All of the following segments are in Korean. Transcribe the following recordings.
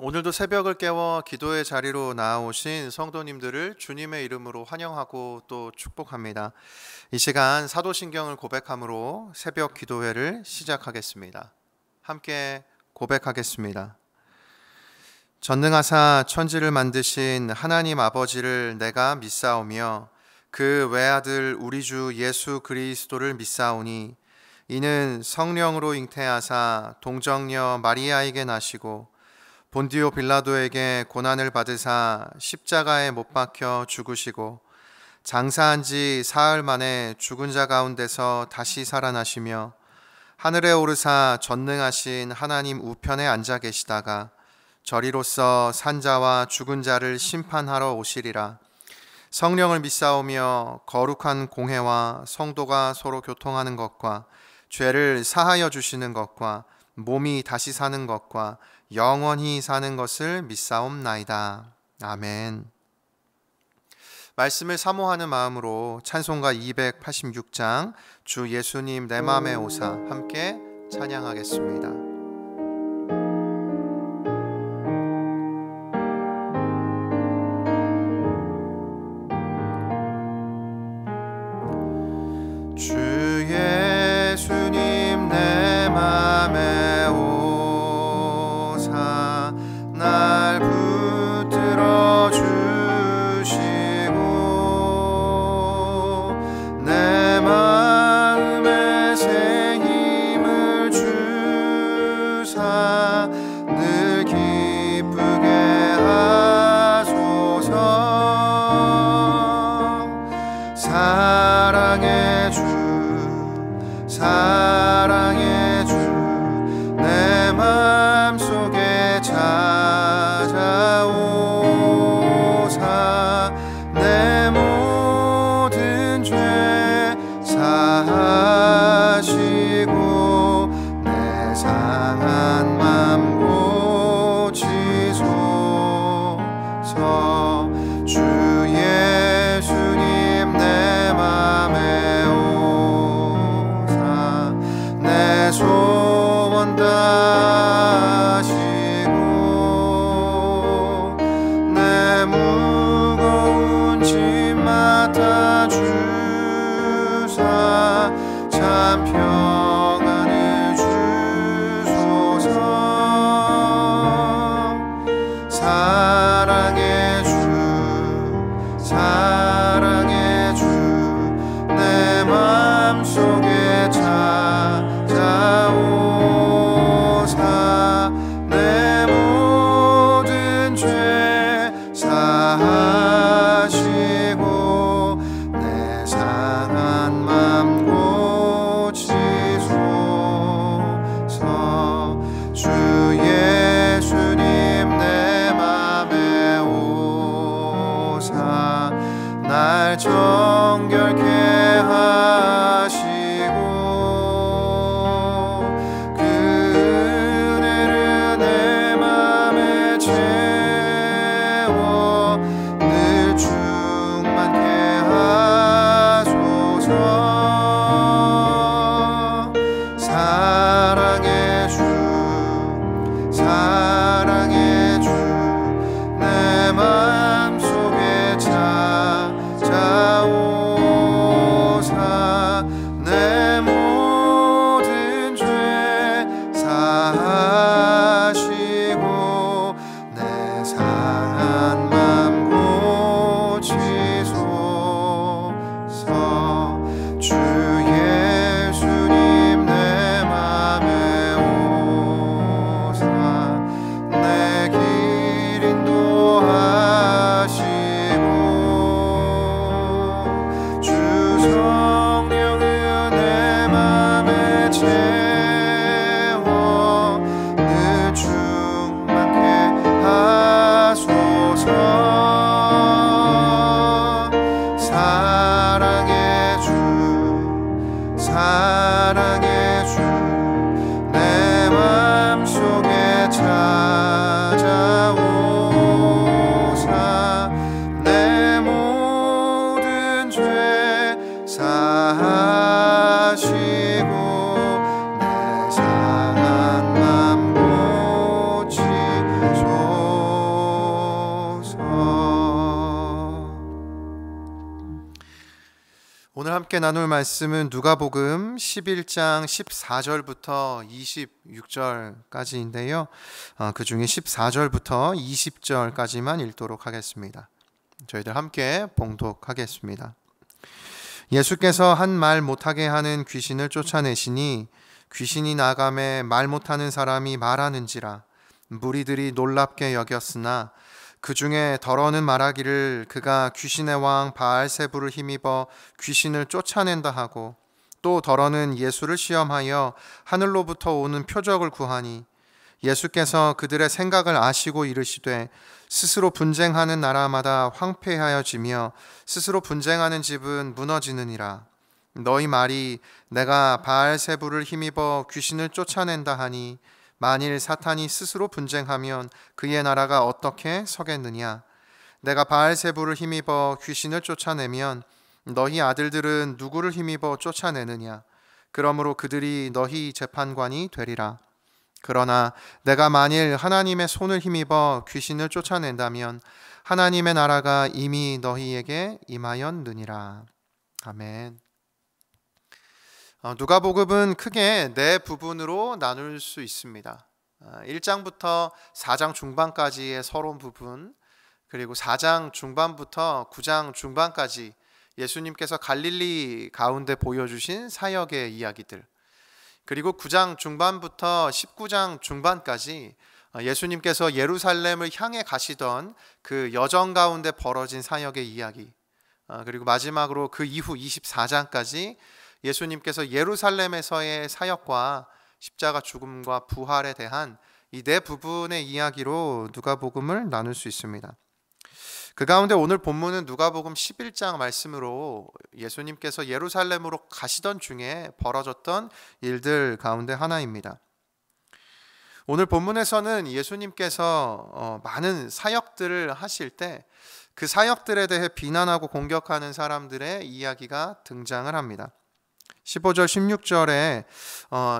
오늘도 새벽을 깨워 기도의 자리로 나아오신 성도님들을 주님의 이름으로 환영하고 또 축복합니다. 이 시간 사도신경을 고백함으로 새벽 기도회를 시작하겠습니다. 함께 고백하겠습니다. 전능하사 천지를 만드신 하나님 아버지를 내가 믿사오며 그 외아들 우리 주 예수 그리스도를 믿사오니 이는 성령으로 잉태하사 동정녀 마리아에게 나시고 본디오 빌라도에게 고난을 받으사 십자가에 못 박혀 죽으시고 장사한 지 사흘 만에 죽은 자 가운데서 다시 살아나시며 하늘에 오르사 전능하신 하나님 우편에 앉아 계시다가 저리로서 산자와 죽은 자를 심판하러 오시리라. 성령을 믿사오며 거룩한 공회와 성도가 서로 교통하는 것과 죄를 사하여 주시는 것과 몸이 다시 사는 것과 영원히 사는 것을 믿사옵나이다. 아멘. 말씀을 사모하는 마음으로 찬송가 286장 주 예수님 내 맘에 오사 함께 찬양하겠습니다. 주 예수님 내 맘에 오사 날 붙들어 주시고 내 마음에 새 힘을 주사 늘 기쁘게 하소서. 사랑의 주 사랑의 주 내 맘속에 찾아오사 내 모든 죄 사하시고 내 상한 맘 고치소서. 주 예수님 내 맘에 오사 내 소원 다하시고 내 무거운 짐 맡아주사 참 평안을 주소서. 사랑의 주 사랑의 주 내 맘속에 찾아오사 내 모든 죄 사하시고 내 상한 맘 고치소서. 주 예수님 내 맘에 오사 날 정결케 하시고 그 은혜를 내 맘에 채워 늘 충만케 하소서. 사랑의 주 사랑의 주 내 맘속에 찾아오사 함께 나눌 말씀은 누가복음 11장 14절부터 26절까지인데요. 그 중에 14절부터 20절까지만 읽도록 하겠습니다. 저희들 함께 봉독하겠습니다. 예수께서 한 말 못하게 하는 귀신을 쫓아내시니 귀신이 나감에 말 못하는 사람이 말하는지라. 무리들이 놀랍게 여겼으나 그 중에 더러는 말하기를 그가 귀신의 왕 바알세불을 힘입어 귀신을 쫓아낸다 하고, 또 더러는 예수를 시험하여 하늘로부터 오는 표적을 구하니, 예수께서 그들의 생각을 아시고 이르시되 스스로 분쟁하는 나라마다 황폐하여지며 스스로 분쟁하는 집은 무너지느니라. 너희 말이 내가 바알세불을 힘입어 귀신을 쫓아낸다 하니, 만일 사탄이 스스로 분쟁하면 그의 나라가 어떻게 서겠느냐? 내가 바알세불을 힘입어 귀신을 쫓아내면 너희 아들들은 누구를 힘입어 쫓아내느냐? 그러므로 그들이 너희 재판관이 되리라. 그러나 내가 만일 하나님의 손을 힘입어 귀신을 쫓아낸다면 하나님의 나라가 이미 너희에게 임하였느니라. 아멘. 누가복음은 크게 네 부분으로 나눌 수 있습니다. 1장부터 4장 중반까지의 서론 부분, 그리고 4장 중반부터 9장 중반까지 예수님께서 갈릴리 가운데 보여주신 사역의 이야기들, 그리고 9장 중반부터 19장 중반까지 예수님께서 예루살렘을 향해 가시던 그 여정 가운데 벌어진 사역의 이야기, 그리고 마지막으로 그 이후 24장까지 예수님께서 예루살렘에서의 사역과 십자가 죽음과 부활에 대한 이 네 부분의 이야기로 누가복음을 나눌 수 있습니다. 그 가운데 오늘 본문은 누가복음 11장 말씀으로 예수님께서 예루살렘으로 가시던 중에 벌어졌던 일들 가운데 하나입니다. 오늘 본문에서는 예수님께서 많은 사역들을 하실 때 그 사역들에 대해 비난하고 공격하는 사람들의 이야기가 등장을 합니다. 15절 16절에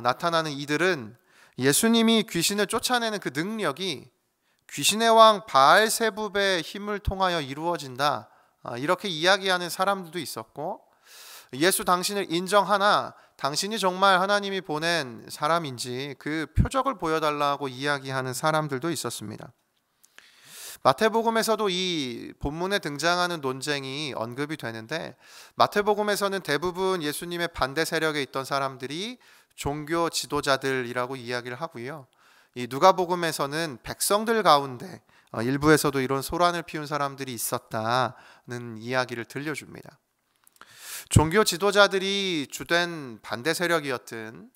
나타나는 이들은 예수님이 귀신을 쫓아내는 그 능력이 귀신의 왕 바알세불의 힘을 통하여 이루어진다, 이렇게 이야기하는 사람들도 있었고, 예수 당신을 인정하나 당신이 정말 하나님이 보낸 사람인지 그 표적을 보여달라고 이야기하는 사람들도 있었습니다. 마태복음에서도 이 본문에 등장하는 논쟁이 언급이 되는데, 마태복음에서는 대부분 예수님의 반대 세력에 있던 사람들이 종교 지도자들이라고 이야기를 하고요. 이 누가복음에서는 백성들 가운데 일부에서도 이런 소란을 피운 사람들이 있었다는 이야기를 들려줍니다. 종교 지도자들이 주된 반대 세력이었든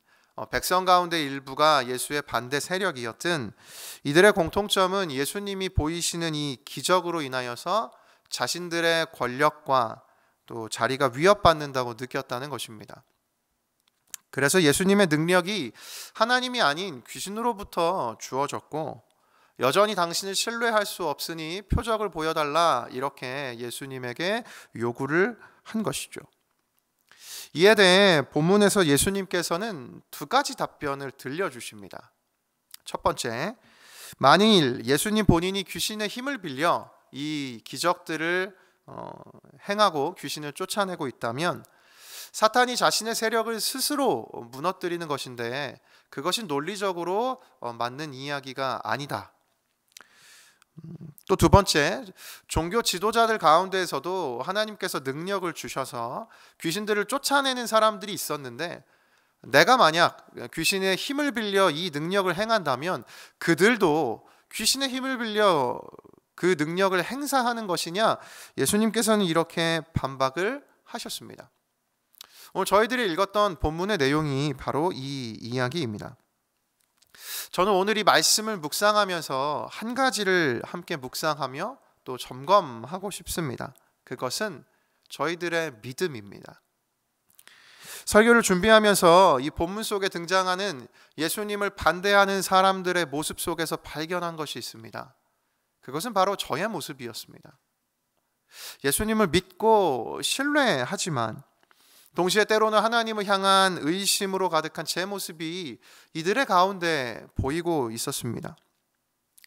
백성 가운데 일부가 예수의 반대 세력이었든, 이들의 공통점은 예수님이 보이시는 이 기적으로 인하여서 자신들의 권력과 또 자리가 위협받는다고 느꼈다는 것입니다. 그래서 예수님의 능력이 하나님이 아닌 귀신으로부터 주어졌고, 여전히 당신을 신뢰할 수 없으니 표적을 보여달라, 이렇게 예수님에게 요구를 한 것이죠. 이에 대해 본문에서 예수님께서는 두 가지 답변을 들려주십니다. 첫 번째, 만일 예수님 본인이 귀신의 힘을 빌려 이 기적들을 행하고 귀신을 쫓아내고 있다면 사탄이 자신의 세력을 스스로 무너뜨리는 것인데, 그것이 논리적으로 맞는 이야기가 아니다. 또 두 번째, 종교 지도자들 가운데에서도 하나님께서 능력을 주셔서 귀신들을 쫓아내는 사람들이 있었는데, 내가 만약 귀신의 힘을 빌려 이 능력을 행한다면 그들도 귀신의 힘을 빌려 그 능력을 행사하는 것이냐, 예수님께서는 이렇게 반박을 하셨습니다. 오늘 저희들이 읽었던 본문의 내용이 바로 이 이야기입니다. 저는 오늘 이 말씀을 묵상하면서 한 가지를 함께 묵상하며 또 점검하고 싶습니다. 그것은 저희들의 믿음입니다. 설교를 준비하면서 이 본문 속에 등장하는 예수님을 반대하는 사람들의 모습 속에서 발견한 것이 있습니다. 그것은 바로 저의 모습이었습니다. 예수님을 믿고 신뢰하지만 동시에 때로는 하나님을 향한 의심으로 가득한 제 모습이 이들의 가운데 보이고 있었습니다.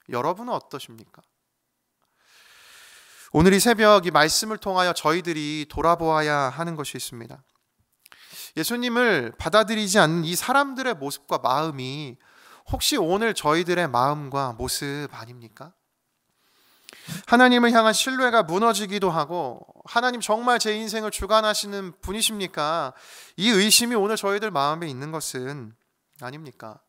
여러분은 어떠십니까? 오늘 이 새벽 이 말씀을 통하여 저희들이 돌아보아야 하는 것이 있습니다. 예수님을 받아들이지 않는 이 사람들의 모습과 마음이 혹시 오늘 저희들의 마음과 모습 아닙니까? 하나님을 향한 신뢰가 무너지기도 하고, 하나님 정말 제 인생을 주관하시는 분이십니까? 이 의심이 오늘 저희들 마음에 있는 것은 아닙니까?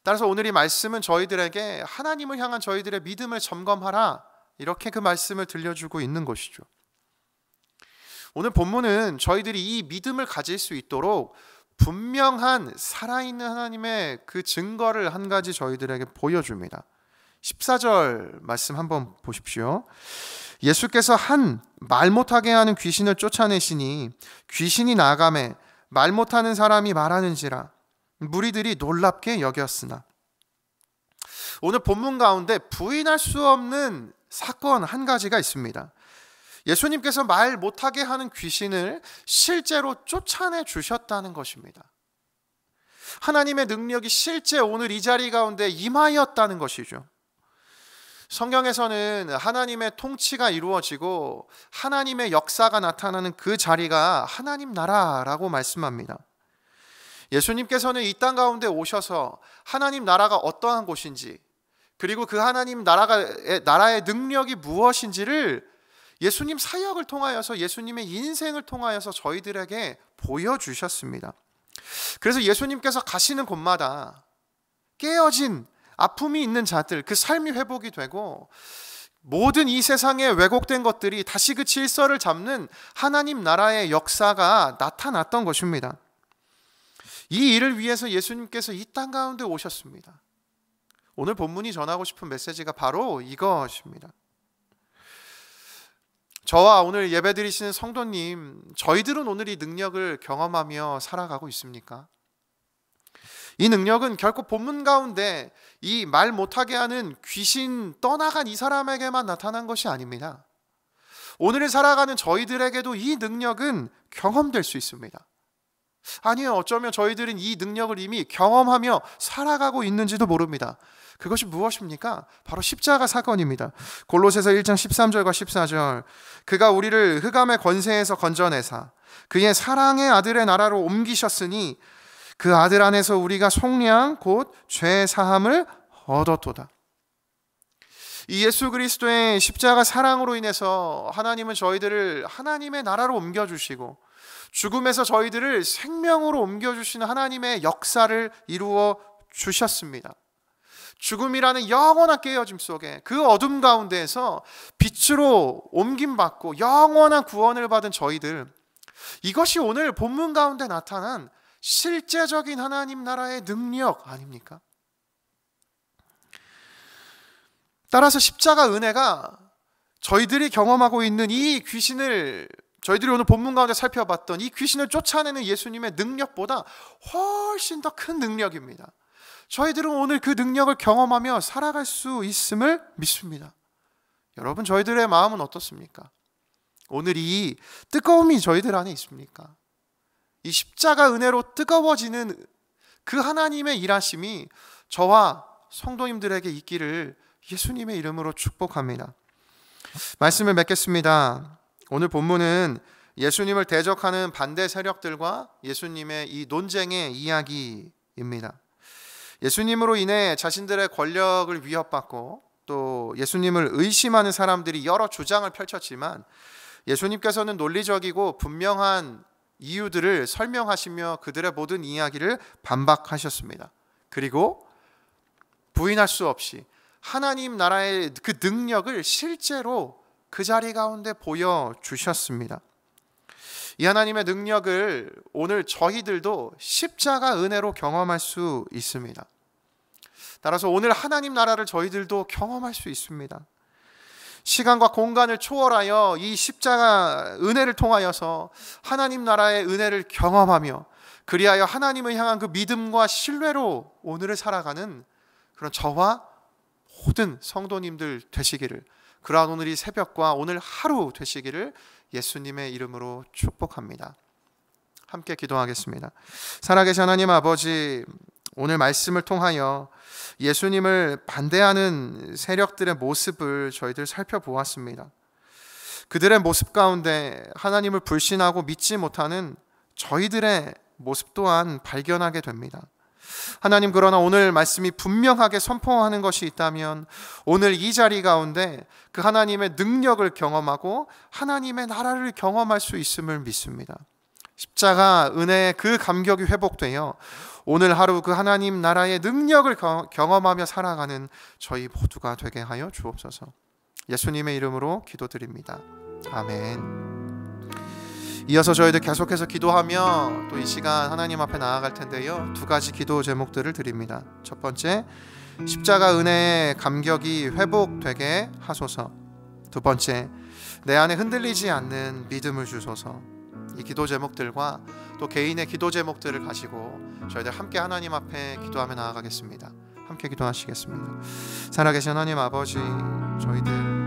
따라서 오늘 이 말씀은 저희들에게 하나님을 향한 저희들의 믿음을 점검하라, 이렇게 그 말씀을 들려주고 있는 것이죠. 오늘 본문은 저희들이 이 믿음을 가질 수 있도록 분명한 살아있는 하나님의 그 증거를 한 가지 저희들에게 보여줍니다. 14절 말씀 한번 보십시오. 예수께서 한 말 못하게 하는 귀신을 쫓아내시니 귀신이 나가매 말 못하는 사람이 말하는지라 무리들이 놀랍게 여겼으나. 오늘 본문 가운데 부인할 수 없는 사건 한 가지가 있습니다. 예수님께서 말 못하게 하는 귀신을 실제로 쫓아내 주셨다는 것입니다. 하나님의 능력이 실제 오늘 이 자리 가운데 임하였다는 것이죠. 성경에서는 하나님의 통치가 이루어지고 하나님의 역사가 나타나는 그 자리가 하나님 나라라고 말씀합니다. 예수님께서는 이 땅 가운데 오셔서 하나님 나라가 어떠한 곳인지, 그리고 그 하나님 나라의 능력이 무엇인지를 예수님 사역을 통하여서, 예수님의 인생을 통하여서 저희들에게 보여주셨습니다. 그래서 예수님께서 가시는 곳마다 깨어진 아픔이 있는 자들, 그 삶이 회복이 되고, 모든 이 세상에 왜곡된 것들이 다시 그 질서를 잡는 하나님 나라의 역사가 나타났던 것입니다. 이 일을 위해서 예수님께서 이 땅 가운데 오셨습니다. 오늘 본문이 전하고 싶은 메시지가 바로 이것입니다. 저와 오늘 예배드리시는 성도님, 저희들은 오늘 이 능력을 경험하며 살아가고 있습니까? 이 능력은 결코 본문 가운데 이 말 못하게 하는 귀신 떠나간 이 사람에게만 나타난 것이 아닙니다. 오늘을 살아가는 저희들에게도 이 능력은 경험될 수 있습니다. 아니요, 어쩌면 저희들은 이 능력을 이미 경험하며 살아가고 있는지도 모릅니다. 그것이 무엇입니까? 바로 십자가 사건입니다. 골로새서 1장 13절과 14절, 그가 우리를 흑암의 권세에서 건져내사 그의 사랑의 아들의 나라로 옮기셨으니 그 아들 안에서 우리가 속량 곧 죄 사함을 얻었도다. 이 예수 그리스도의 십자가 사랑으로 인해서 하나님은 저희들을 하나님의 나라로 옮겨주시고, 죽음에서 저희들을 생명으로 옮겨주시는 하나님의 역사를 이루어 주셨습니다. 죽음이라는 영원한 깨어짐 속에, 그 어둠 가운데에서 빛으로 옮김받고 영원한 구원을 받은 저희들, 이것이 오늘 본문 가운데 나타난 실제적인 하나님 나라의 능력 아닙니까? 따라서 십자가 은혜가 저희들이 경험하고 있는 이 귀신을, 저희들이 오늘 본문 가운데 살펴봤던 이 귀신을 쫓아내는 예수님의 능력보다 훨씬 더 큰 능력입니다. 저희들은 오늘 그 능력을 경험하며 살아갈 수 있음을 믿습니다. 여러분, 저희들의 마음은 어떻습니까? 오늘 이 뜨거움이 저희들 안에 있습니까? 이 십자가 은혜로 뜨거워지는 그 하나님의 일하심이 저와 성도님들에게 있기를 예수님의 이름으로 축복합니다. 말씀을 맺겠습니다. 오늘 본문은 예수님을 대적하는 반대 세력들과 예수님의 이 논쟁의 이야기입니다. 예수님으로 인해 자신들의 권력을 위협받고 또 예수님을 의심하는 사람들이 여러 주장을 펼쳤지만, 예수님께서는 논리적이고 분명한 이유들을 설명하시며 그들의 모든 이야기를 반박하셨습니다. 그리고 부인할 수 없이 하나님 나라의 그 능력을 실제로 그 자리 가운데 보여주셨습니다. 이 하나님의 능력을 오늘 저희들도 십자가 은혜로 경험할 수 있습니다. 따라서 오늘 하나님 나라를 저희들도 경험할 수 있습니다. 시간과 공간을 초월하여 이 십자가 은혜를 통하여서 하나님 나라의 은혜를 경험하며, 그리하여 하나님을 향한 그 믿음과 신뢰로 오늘을 살아가는 그런 저와 모든 성도님들 되시기를, 그러한 오늘 이 새벽과 오늘 하루 되시기를 예수님의 이름으로 축복합니다. 함께 기도하겠습니다. 살아계신 하나님 아버지, 오늘 말씀을 통하여 예수님을 반대하는 세력들의 모습을 저희들 살펴보았습니다. 그들의 모습 가운데 하나님을 불신하고 믿지 못하는 저희들의 모습 또한 발견하게 됩니다. 하나님, 그러나 오늘 말씀이 분명하게 선포하는 것이 있다면 오늘 이 자리 가운데 그 하나님의 능력을 경험하고 하나님의 나라를 경험할 수 있음을 믿습니다. 십자가 은혜의 그 감격이 회복되어 오늘 하루 그 하나님 나라의 능력을 경험하며 살아가는 저희 모두가 되게 하여 주옵소서. 예수님의 이름으로 기도드립니다. 아멘. 이어서 저희들 계속해서 기도하며 또 이 시간 하나님 앞에 나아갈 텐데요, 두 가지 기도 제목들을 드립니다. 첫 번째, 십자가 은혜의 감격이 회복되게 하소서. 두 번째, 내 안에 흔들리지 않는 믿음을 주소서. 이 기도 제목들과 또 개인의 기도 제목들을 가지고 저희들 함께 하나님 앞에 기도하며 나아가겠습니다. 함께 기도하시겠습니다. 살아계신 하나님 아버지, 저희들